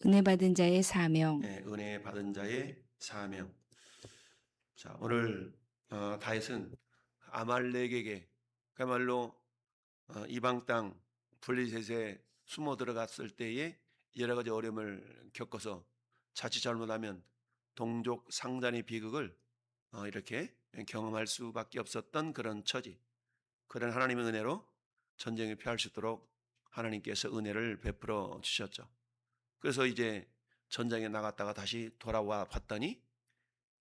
은혜 받은 자의 사명. 은혜 받은 자의 사명. 자, 오늘 다윗은 아말렉에게, 그야말로 이방 땅 블레셋에 숨어 들어갔을 때에 여러 가지 어려움을 겪어서 자칫 잘못하면 동족 상잔의 비극을 이렇게 경험할 수밖에 없었던 그런 처지. 그런 하나님의 은혜로 전쟁을 피할 수 있도록 하나님께서 은혜를 베풀어 주셨죠. 그래서 이제 전장에 나갔다가 다시 돌아와 봤더니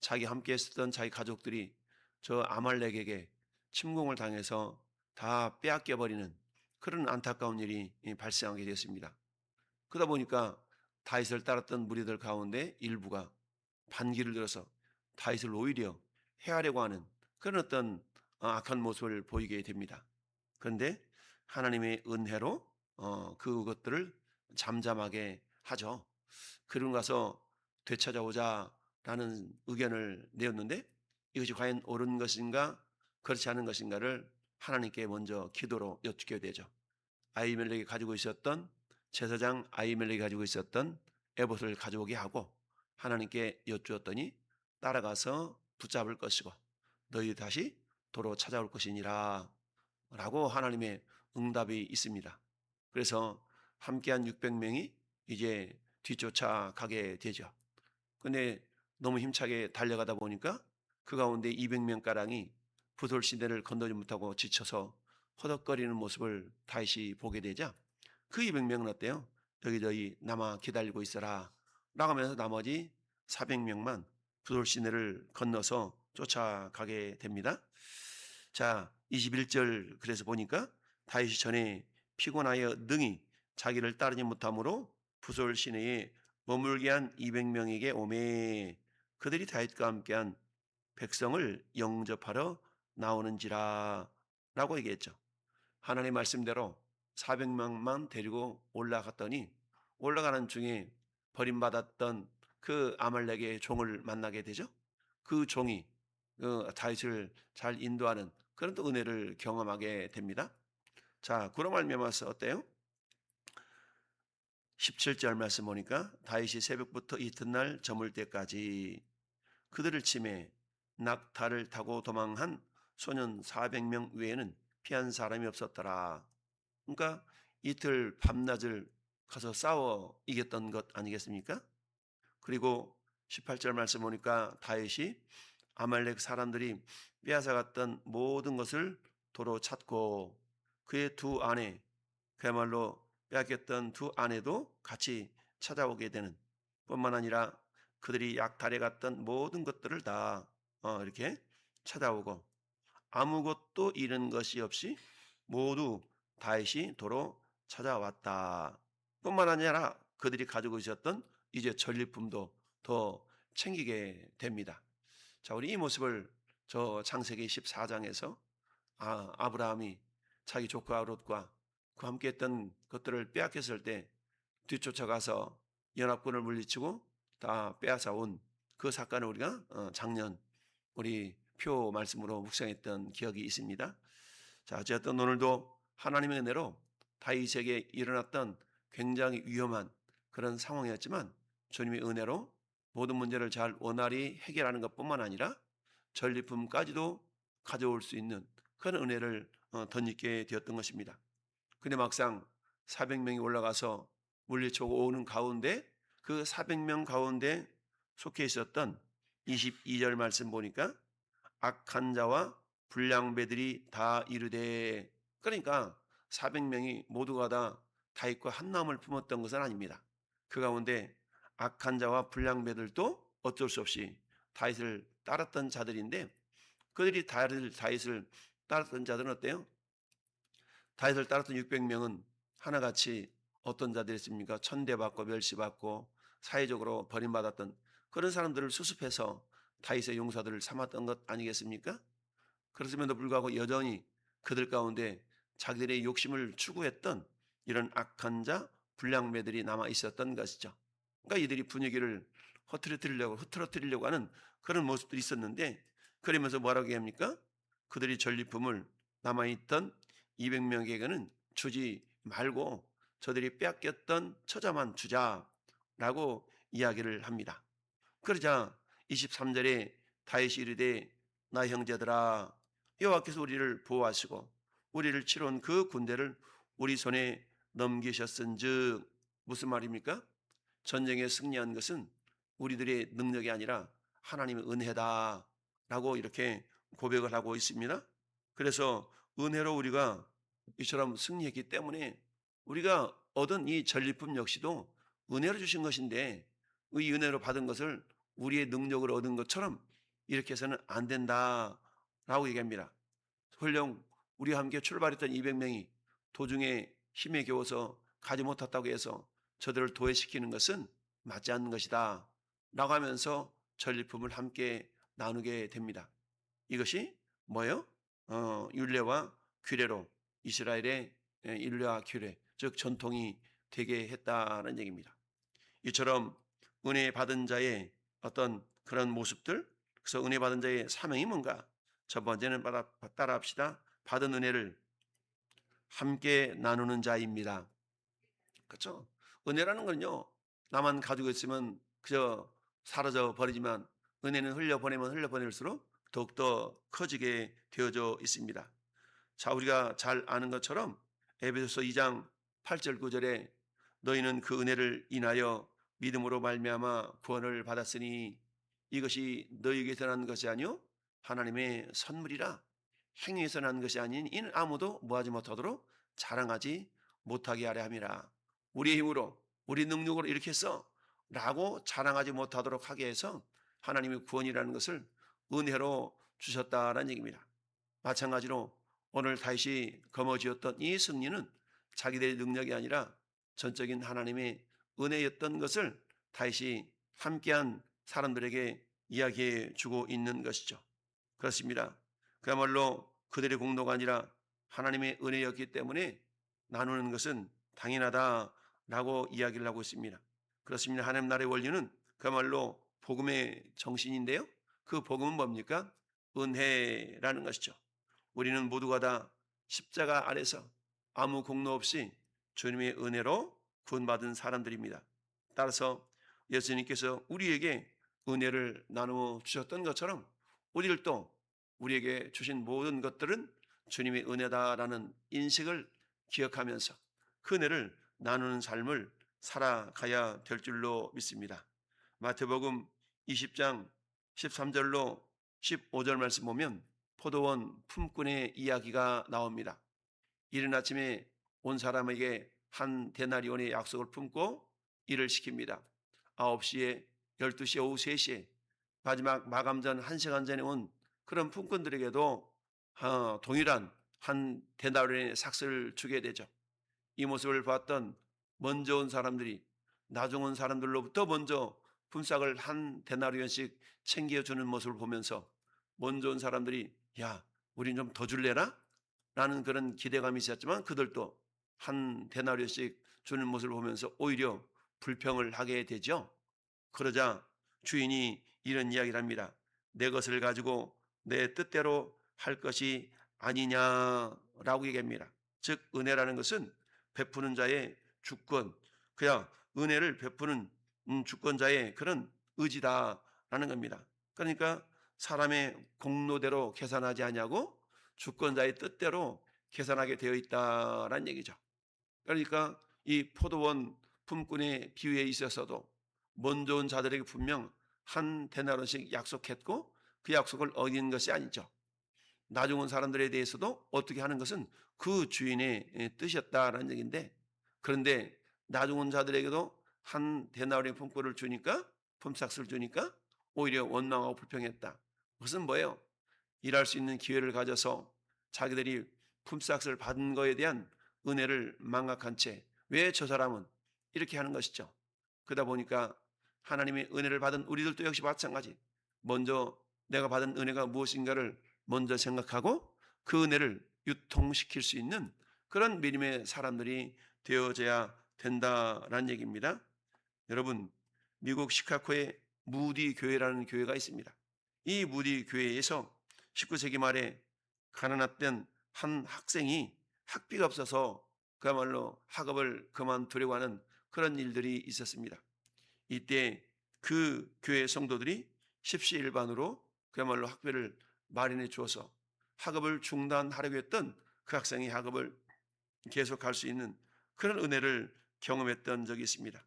자기 함께 했었던 자기 가족들이 저 아말렉에게 침공을 당해서 다 빼앗겨 버리는 그런 안타까운 일이 발생하게 되었습니다. 그러다 보니까 다윗을 따랐던 무리들 가운데 일부가 반기를 들어서 다윗을 오히려 해하려고 하는 그런 어떤 악한 모습을 보이게 됩니다. 그런데 하나님의 은혜로 그것들을 잠잠하게 하죠. 그러고 가서 되찾아오자라는 의견을 내었는데 이것이 과연 옳은 것인가 그렇지 않은 것인가를 하나님께 먼저 기도로 여쭙게 되죠. 아히멜렉이 가지고 있었던 제사장 아히멜렉이 가지고 있었던 에봇을 가져오게 하고 하나님께 여쭈었더니 따라가서 붙잡을 것이고 너희 다시 도로 찾아올 것이니라 라고 하나님의 응답이 있습니다. 그래서 함께한 600명이 이제 뒤쫓아가게 되죠. 근데 너무 힘차게 달려가다 보니까 그 가운데 200명 가량이 부솔 시내를 건너지 못하고 지쳐서 허덕거리는 모습을 다시 보게 되자 그 200명은 어때요? 여기저기 남아 기다리고 있어라 라고 하면서 나머지 400명만 부솔 시내를 건너서 쫓아가게 됩니다. 자, 21절 그래서 보니까 다윗이 전에 피곤하여 능히 자기를 따르지 못하므로 부솔 시내에 머물게 한 200명에게 오매 그들이 다윗과 함께한 백성을 영접하러 나오는지라 라고 얘기했죠. 하나님의 말씀대로 400명만 데리고 올라갔더니 올라가는 중에 버림받았던 그 아말렉의 종을 만나게 되죠. 그 종이 다윗을 잘 인도하는 그런 또 은혜를 경험하게 됩니다. 자, 그로 말미암아서 어때요? 17절 말씀 보니까 다윗이 새벽부터 이튿날 저물 때까지 그들을 치매 낙타를 타고 도망한 소년 400명 외에는 피한 사람이 없었더라. 그러니까 이틀 밤낮을 가서 싸워 이겼던 것 아니겠습니까? 그리고 18절 말씀 보니까 다윗이 아말렉 사람들이 빼앗아갔던 모든 것을 도로 찾고 그의 두 아내 그야말로 빼앗겼던 두 아내도 같이 찾아오게 되는 뿐만 아니라 그들이 약탈해 갔던 모든 것들을 다 이렇게 찾아오고 아무것도 잃은 것이 없이 모두 다윗이 도로 찾아왔다. 뿐만 아니라 그들이 가지고 있었던 이제 전리품도 더 챙기게 됩니다. 자, 우리 이 모습을 저 창세기 14장에서 아브라함이 자기 조카 롯과 그 함께했던 것들을 빼앗겼을 때 뒤쫓아가서 연합군을 물리치고 다 빼앗아 온 그 사건을 우리가 작년 우리 표 말씀으로 묵상했던 기억이 있습니다. 자, 어쨌든 오늘도 하나님의 은혜로 다윗에게 일어났던 굉장히 위험한 그런 상황이었지만 주님의 은혜로 모든 문제를 잘 원활히 해결하는 것뿐만 아니라 전리품까지도 가져올 수 있는 그런 은혜를 덧입게 되었던 것입니다. 근데 막상 400명이 올라가서 물리치고 오는 가운데 그 400명 가운데 속해 있었던 22절 말씀 보니까 악한 자와 불량배들이 다 이르되 그러니까 400명이 모두가 다 다윗과 한 마음을 품었던 것은 아닙니다. 그 가운데 악한 자와 불량배들도 어쩔 수 없이 다윗을 따랐던 자들인데 그들이 다윗을 따랐던 자들은 어때요? 다윗을 따랐던 600명은 하나같이 어떤 자들이었습니까? 천대받고 멸시받고 사회적으로 버림받았던 그런 사람들을 수습해서 다윗의 용사들을 삼았던 것 아니겠습니까? 그렇음에도 불구하고 여전히 그들 가운데 자기들의 욕심을 추구했던 이런 악한 자, 불량배들이 남아 있었던 것이죠. 그러니까 이들이 분위기를 흐트러뜨리려고 하는 그런 모습들이 있었는데 그러면서 뭐라고 합니까? 그들이 전리품을 남아있던 200명에게는 주지 말고 저들이 빼앗겼던 처자만 주자. 라고 이야기를 합니다. 그러자 23절에 다윗이 이르되 나 형제들아 여호와께서 우리를 보호하시고 우리를 치러 온 그 군대를 우리 손에 넘기셨은즉 무슨 말입니까? 전쟁에 승리한 것은 우리들의 능력이 아니라 하나님의 은혜다라고 이렇게 고백을 하고 있습니다. 그래서 은혜로 우리가 이처럼 승리했기 때문에 우리가 얻은 이 전리품 역시도 은혜로 주신 것인데 이 은혜로 받은 것을 우리의 능력으로 얻은 것처럼 이렇게 해서는 안 된다라고 얘기합니다. 훌륭 우리와 함께 출발했던 200명이 도중에 힘에 겨워서 가지 못했다고 해서 저들을 도외시키는 것은 맞지 않는 것이다 라고 하면서 전리품을 함께 나누게 됩니다. 이것이 뭐예요? 율례와 규례로 이스라엘의 율례와 규례 즉 전통이 되게 했다는 얘기입니다. 이처럼 은혜 받은 자의 어떤 그런 모습들, 그래서 은혜 받은 자의 사명이 뭔가? 첫 번째는 따라합시다. 받은 은혜를 함께 나누는 자입니다. 그렇죠? 은혜라는 건요, 나만 가지고 있으면 그저 사라져 버리지만 은혜는 흘려보내면 흘려보낼수록 더욱더 커지게 되어져 있습니다. 자, 우리가 잘 아는 것처럼 에베소서 2장 8절 9절에 너희는 그 은혜를 인하여 믿음으로 말미암아 구원을 받았으니 이것이 너희에게서 난 것이 아니요 하나님의 선물이라 행위에서 난 것이 아닌 이는 아무도 뭐하지 못하도록 자랑하지 못하게 하려 함이라. 우리의 힘으로 우리 능력으로 이렇게 해서 라고 자랑하지 못하도록 하게 해서 하나님의 구원이라는 것을 은혜로 주셨다는 얘기입니다. 마찬가지로 오늘 다시 거머쥐었던 이 승리는 자기들의 능력이 아니라 전적인 하나님의 은혜였던 것을 다시 함께한 사람들에게 이야기해 주고 있는 것이죠. 그렇습니다. 그야말로 그들의 공로가 아니라 하나님의 은혜였기 때문에 나누는 것은 당연하다라고 이야기를 하고 있습니다. 그렇습니다. 하나님 나라의 원리는 그야말로 복음의 정신인데요. 그 복음은 뭡니까? 은혜라는 것이죠. 우리는 모두가 다 십자가 아래서 아무 공로 없이 주님의 은혜로 구원받은 사람들입니다. 따라서 예수님께서 우리에게 은혜를 나누어 주셨던 것처럼 우리들도 우리에게 주신 모든 것들은 주님의 은혜다라는 인식을 기억하면서 그 은혜를 나누는 삶을 살아가야 될 줄로 믿습니다. 마태복음 20장 13절로 15절 말씀 보면 포도원 품꾼의 이야기가 나옵니다. 이른 아침에 온 사람에게 한 데나리온의 약속을 품고 일을 시킵니다. 9시에 12시에 오후 3시에 마지막 마감 전 1시간 전에 온 그런 품꾼들에게도 동일한 한 데나리온의 삭스를 주게 되죠. 이 모습을 봤던 먼저 온 사람들이 나중 온 사람들로부터 먼저 품삯을 한 데나리온씩 챙겨주는 모습을 보면서 먼저 온 사람들이 야 우린 좀 더 줄래나? 라는 그런 기대감이 있었지만 그들도 한 데나리온씩 주는 모습을 보면서 오히려 불평을 하게 되죠. 그러자 주인이 이런 이야기를 합니다. 내 것을 가지고 내 뜻대로 할 것이 아니냐라고 얘기합니다. 즉 은혜라는 것은 베푸는 자의 주권, 그야 은혜를 베푸는 주권자의 그런 의지다라는 겁니다. 그러니까 사람의 공로대로 계산하지 아니하고 주권자의 뜻대로 계산하게 되어 있다라는 얘기죠. 그러니까 이 포도원 품꾼의 비유에 있어서도 먼저 온 자들에게 분명 한 데나리온씩 약속했고 그 약속을 어긴 것이 아니죠. 나중 온 사람들에 대해서도 어떻게 하는 것은 그 주인의 뜻이었다라는 얘기인데 그런데 나중 온 자들에게도 한 데나리온 품꾼을 주니까 품삯을 주니까 오히려 원망하고 불평했다. 그것은 뭐예요? 일할 수 있는 기회를 가져서 자기들이 품삯을 받은 거에 대한 은혜를 망각한 채 왜 저 사람은 이렇게 하는 것이죠. 그러다 보니까 하나님의 은혜를 받은 우리들도 역시 마찬가지. 먼저 내가 받은 은혜가 무엇인가를 먼저 생각하고 그 은혜를 유통시킬 수 있는 그런 믿음의 사람들이 되어져야 된다라는 얘기입니다. 여러분, 미국 시카고에 무디 교회라는 교회가 있습니다. 이 무디 교회에서 19세기 말에 가난했던 한 학생이 학비가 없어서 그야말로 학업을 그만두려고 하는 그런 일들이 있었습니다. 이때 그 교회 성도들이 십시일반으로 그야말로 학비를 마련해 주어서 학업을 중단하려고 했던 그 학생이 학업을 계속할 수 있는 그런 은혜를 경험했던 적이 있습니다.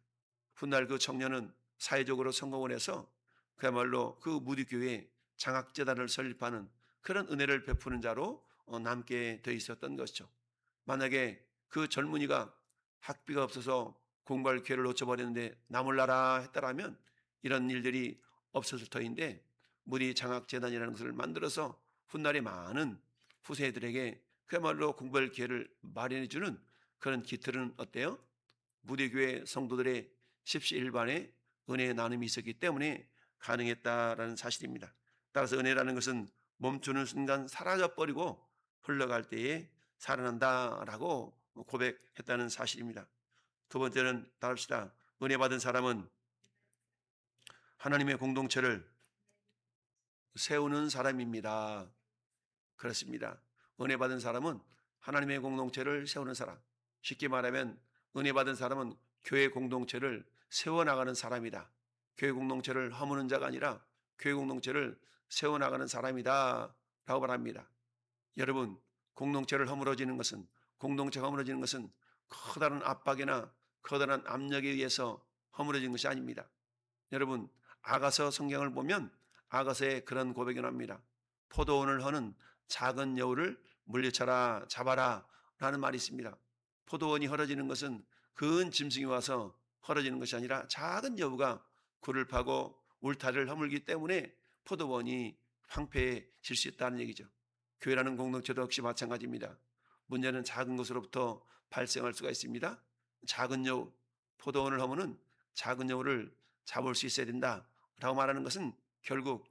훗날 그 청년은 사회적으로 성공을 해서 그야말로 그 무디교회에 장학재단을 설립하는 그런 은혜를 베푸는 자로 남게 돼 있었던 것이죠. 만약에 그 젊은이가 학비가 없어서 공부할 기회를 놓쳐버렸는데 나 몰라라 했다라면 이런 일들이 없었을 터인데, 무디 장학재단이라는 것을 만들어서 훗날에 많은 후세들에게 그야말로 공부할 기회를 마련해주는 그런 기틀은 어때요? 무대교회 성도들의 십시일반의 은혜의 나눔이 있었기 때문에 가능했다라는 사실입니다. 따라서 은혜라는 것은 멈추는 순간 사라져버리고 흘러갈 때에 살아난다라고 고백했다는 사실입니다. 두 번째는 따릅시다. 은혜 받은 사람은 하나님의 공동체를 세우는 사람입니다. 그렇습니다. 은혜 받은 사람은 하나님의 공동체를 세우는 사람. 쉽게 말하면 은혜 받은 사람은 교회 공동체를 세워나가는 사람이다. 교회 공동체를 허무는 자가 아니라 교회 공동체를 세워나가는 사람이다 라고 말합니다. 여러분, 공동체를 허물어지는 것은, 공동체가 허물어지는 것은 커다란 압박이나 커다란 압력에 의해서 허물어진 것이 아닙니다. 여러분, 아가서 성경을 보면 아가서에 그런 고백이 나옵니다. 포도원을 허는 작은 여우를 물리쳐라 잡아라 라는 말이 있습니다. 포도원이 헐어지는 것은 큰 짐승이 와서 헐어지는 것이 아니라 작은 여우가 굴을 파고 울타리를 허물기 때문에 포도원이 황폐해질 수 있다는 얘기죠. 교회라는 공동체도 역시 마찬가지입니다. 문제는 작은 것으로부터 발생할 수가 있습니다. 작은 여우, 포도원을 허무는 작은 여우를 잡을 수 있어야 된다라고 말하는 것은 결국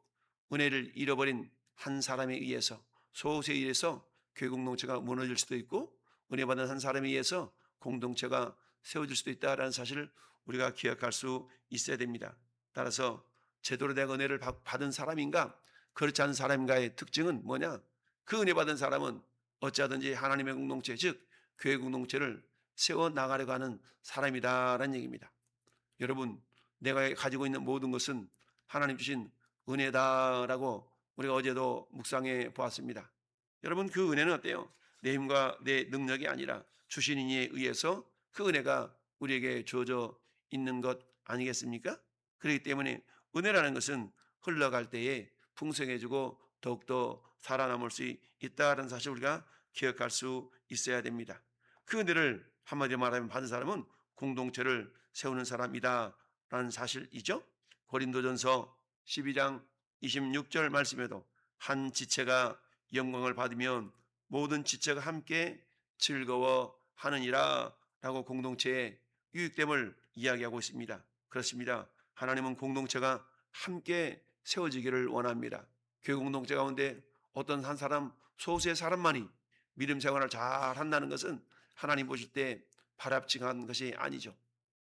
은혜를 잃어버린 한 사람에 의해서, 소수에 의해서 교회 공동체가 무너질 수도 있고, 은혜 받은 한 사람에 의해서 공동체가 세워질 수도 있다는 사실을 우리가 기억할 수 있어야 됩니다. 따라서 제대로 된 은혜를 받은 사람인가 그렇지 않은 사람인가의 특징은 뭐냐? 그 은혜 받은 사람은 어찌하든지 하나님의 공동체, 즉 교회 공동체를 세워나가려고 하는 사람이다라는 얘기입니다. 여러분, 내가 가지고 있는 모든 것은 하나님 주신 은혜다라고 우리가 어제도 묵상해 보았습니다. 여러분, 그 은혜는 어때요? 내 힘과 내 능력이 아니라 주신 이에 의해서 그 은혜가 우리에게 주어져 있는 것 아니겠습니까? 그렇기 때문에 은혜라는 것은 흘러갈 때에 풍성해지고 더욱더 살아남을 수 있다는 사실을 우리가 기억할 수 있어야 됩니다. 그 은혜를 한마디로 말하면 받은 사람은 공동체를 세우는 사람이다 라는 사실이죠. 고린도전서 12장 26절 말씀에도 한 지체가 영광을 받으면 모든 지체가 함께 즐거워하느니라 라고 공동체의 유익됨을 이야기하고 있습니다. 그렇습니다. 하나님은 공동체가 함께 세워지기를 원합니다. 교회 공동체 가운데 어떤 한 사람, 소수의 사람만이 믿음 생활을 잘 한다는 것은 하나님 보실 때 바람직한 것이 아니죠.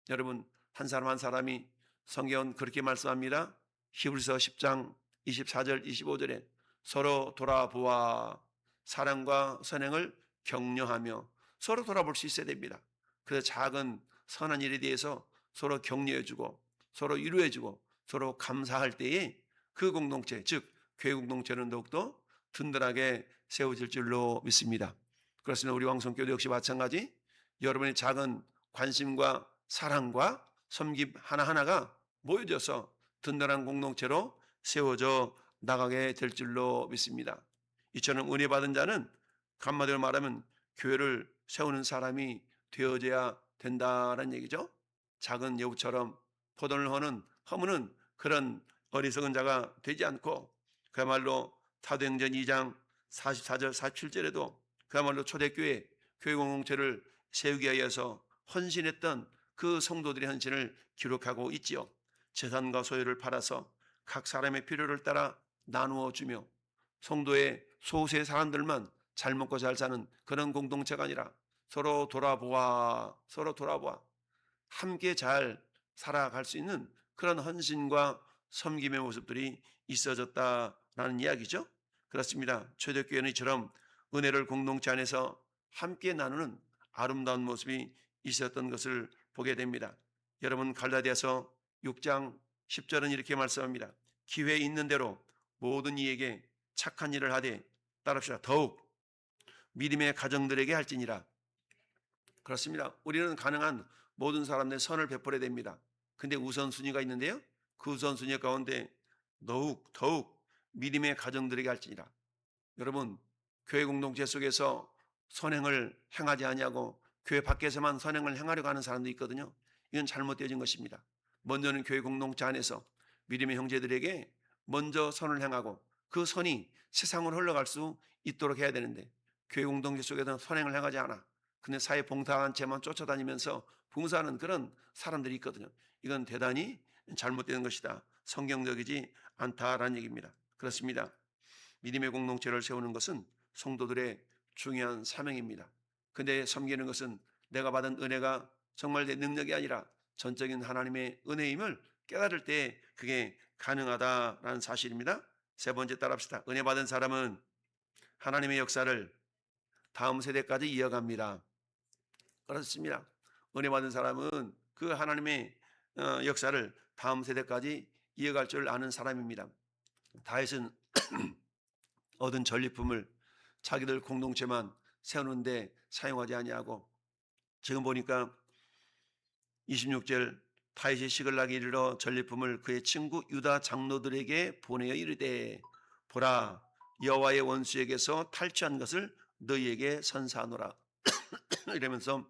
여러분, 한 사람 한 사람이, 성경은 그렇게 말씀합니다. 히브리서 10장 24절 25절에 서로 돌아보아 사랑과 선행을 격려하며 서로 돌아볼 수 있어야 됩니다. 그래서 작은 선한 일에 대해서 서로 격려해주고 서로 위로해주고 서로 감사할 때에 그 공동체, 즉 교회 공동체는 더욱더 든든하게 세워질 줄로 믿습니다. 그렇습니다. 우리 왕성교도 역시 마찬가지, 여러분의 작은 관심과 사랑과 섬김 하나하나가 모여져서 든든한 공동체로 세워져 나가게 될 줄로 믿습니다. 이처럼 은혜 받은 자는 한마디로 말하면 교회를 세우는 사람이 되어져야 된다는 얘기죠. 작은 여우처럼 포도를 허무는 그런 어리석은 자가 되지 않고, 그야말로 사도행전 2장 44절 47절에도 그야말로 초대교회 교회 공동체를 세우기 위해서 헌신했던 그 성도들의 헌신을 기록하고 있지요. 재산과 소유를 팔아서 각 사람의 필요를 따라 나누어 주며 성도의 소수의 사람들만 잘 먹고 잘 사는 그런 공동체가 아니라 서로 돌아보아 함께 잘 살아갈 수 있는 그런 헌신과 섬김의 모습들이 있어졌다라는 이야기죠. 그렇습니다. 초대교회는 이처럼 은혜를 공동체 안에서 함께 나누는 아름다운 모습이 있었던 것을 보게 됩니다. 여러분, 갈라디아서 6장 10절은 이렇게 말씀합니다. 기회 있는 대로 모든 이에게 착한 일을 하되 따릅시다. 더욱 믿음의 가정들에게 할지니라. 그렇습니다. 우리는 가능한 모든 사람들의 선을 베풀어야 됩니다. 근데 우선순위가 있는데요. 그 우선순위 가운데 더욱 믿음의 가정들에게 할지니라. 여러분, 교회 공동체 속에서 선행을 행하지 아니하고 교회 밖에서만 선행을 행하려고 하는 사람도 있거든요. 이건 잘못되어진 것입니다. 먼저는 교회 공동체 안에서 믿음의 형제들에게 먼저 선을 행하고 그 선이 세상으로 흘러갈 수 있도록 해야 되는데, 교회 공동체 속에서 선행을 행하지 않아 근데 사회 봉사한 채만 쫓아다니면서 봉사하는 그런 사람들이 있거든요. 이건 대단히 잘못된 것이다. 성경적이지 않다라는 얘기입니다. 그렇습니다. 믿음의 공동체를 세우는 것은 성도들의 중요한 사명입니다. 근데 섬기는 것은 내가 받은 은혜가 정말 내 능력이 아니라 전적인 하나님의 은혜임을 깨달을 때 그게 가능하다라는 사실입니다. 세 번째 따라합시다. 은혜 받은 사람은 하나님의 역사를 다음 세대까지 이어갑니다. 그렇습니다. 은혜 받은 사람은 그 하나님의 역사를 다음 세대까지 이어갈 줄 아는 사람입니다. 다윗은 얻은 전리품을 자기들 공동체만 세우는데 사용하지 아니하고, 지금 보니까 26절 다윗이 시글락에 이르러 전리품을 그의 친구 유다 장로들에게 보내어 이르되 보라 여호와의 원수에게서 탈취한 것을 너희에게 선사하노라. 이러면서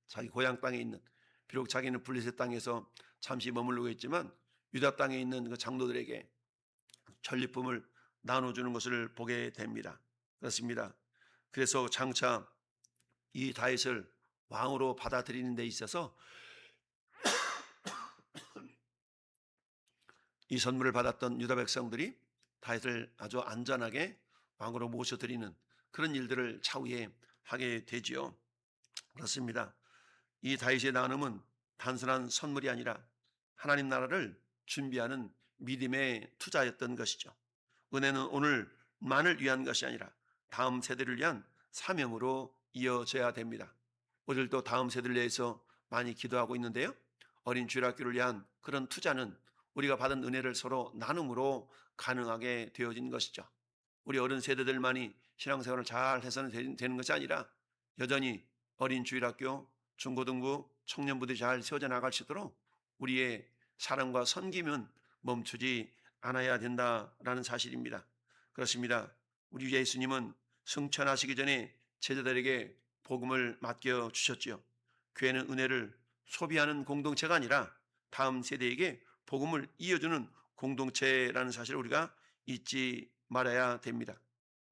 자기 고향 땅에 있는, 비록 자기는 블레셋 땅에서 잠시 머무르고 있지만 유다 땅에 있는 그 장로들에게 전리품을 나눠주는 것을 보게 됩니다. 그렇습니다. 그래서 장차 이 다윗을 왕으로 받아들이는 데 있어서 이 선물을 받았던 유다 백성들이 다윗을 아주 안전하게 왕으로 모셔드리는 그런 일들을 차후에 하게 되지요. 그렇습니다. 이 다윗의 나눔은 단순한 선물이 아니라 하나님 나라를 준비하는 믿음의 투자였던 것이죠. 은혜는 오늘만을 위한 것이 아니라 다음 세대를 위한 사명으로 이어져야 됩니다. 우리들도 다음 세대를 위해서 많이 기도하고 있는데요. 어린 주일학교를 위한 그런 투자는 우리가 받은 은혜를 서로 나눔으로 가능하게 되어진 것이죠. 우리 어른 세대들만이 신앙생활을 잘 해서는 되는 것이 아니라 여전히 어린 주일학교, 중고등부, 청년부들이 잘 세워져 나갈 수 있도록 우리의 사랑과 섬김은 멈추지 않아야 된다라는 사실입니다. 그렇습니다. 우리 예수님은 승천하시기 전에 제자들에게 복음을 맡겨 주셨지요. 교회는 은혜를 소비하는 공동체가 아니라 다음 세대에게 복음을 이어주는 공동체라는 사실을 우리가 잊지 말아야 됩니다.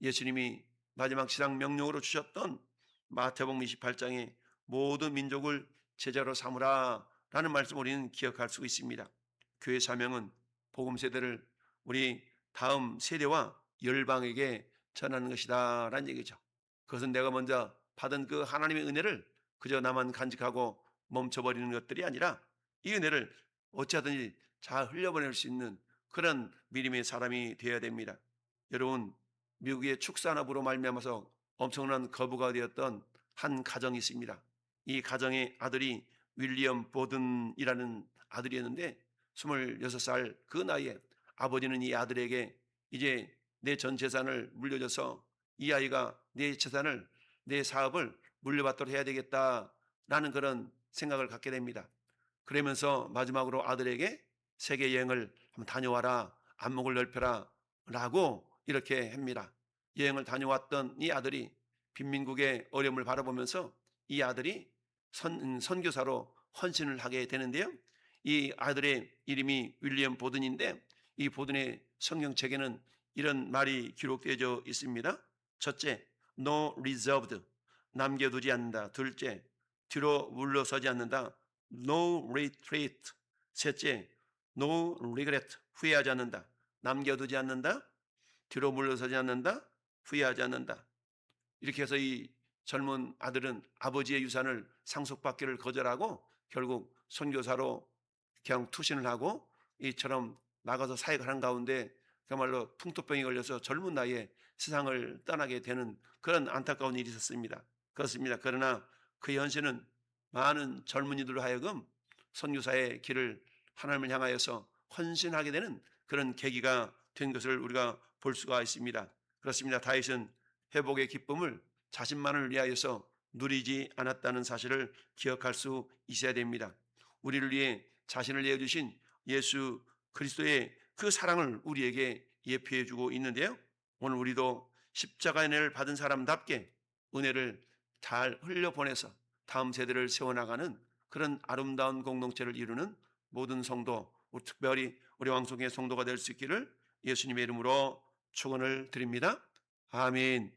예수님이 마지막 지상 명령으로 주셨던 마태복음 28장에 모든 민족을 제자로 삼으라 라는 말씀을 우리는 기억할 수 있습니다. 교회 사명은 복음 세대를 우리 다음 세대와 열방에게 전하는 것이다 라는 얘기죠. 그것은 내가 먼저 받은 그 하나님의 은혜를 그저 나만 간직하고 멈춰버리는 것들이 아니라 이 은혜를 어찌하든지 잘 흘려보낼 수 있는 그런 믿음의 사람이 되어야 됩니다. 여러분, 미국의 축산업으로 말미암아서 엄청난 거부가 되었던 한 가정이 있습니다. 이 가정의 아들이 윌리엄 보든이라는 아들이었는데 26살 그 나이에 아버지는 이 아들에게 이제 내 전 재산을 물려줘서 이 아이가 내 재산을, 내 사업을 물려받도록 해야 되겠다라는 그런 생각을 갖게 됩니다. 그러면서 마지막으로 아들에게 세계 여행을 한번 다녀와라, 안목을 넓혀라 라고 이렇게 합니다. 여행을 다녀왔던 이 아들이 빈민국의 어려움을 바라보면서 이 아들이 선교사로 헌신을 하게 되는데요. 이 아들의 이름이 윌리엄 보든인데 이 보든의 성경책에는 이런 말이 기록되어 있습니다. 첫째, no reserved, 남겨두지 않는다. 둘째, 뒤로 물러서지 않는다. no retreat. 셋째, no regret, 후회하지 않는다. 남겨두지 않는다. 뒤로 물러서지 않는다. 후회하지 않는다. 이렇게 해서 이 젊은 아들은 아버지의 유산을 상속받기를 거절하고 결국 선교사로 그냥 투신을 하고 이처럼 나가서 사역을 하는 가운데 그야말로 풍토병이 걸려서 젊은 나이에 세상을 떠나게 되는 그런 안타까운 일이 있었습니다. 그렇습니다. 그러나 그 현실은 많은 젊은이들로 하여금 선교사의 길을 하나님을 향하여서 헌신하게 되는 그런 계기가 된 것을 우리가 볼 수가 있습니다. 그렇습니다. 다윗은 회복의 기쁨을 자신만을 위하여서 누리지 않았다는 사실을 기억할 수 있어야 됩니다. 우리를 위해 자신을 내어주신 예수 그리스도의 그 사랑을 우리에게 예표해 주고 있는데요. 오늘 우리도 십자가의 은혜를 받은 사람답게 은혜를 잘 흘려보내서 다음 세대를 세워나가는 그런 아름다운 공동체를 이루는 모든 성도, 특별히 우리 왕성의 성도가 될 수 있기를 예수님의 이름으로 축원을 드립니다. 아멘.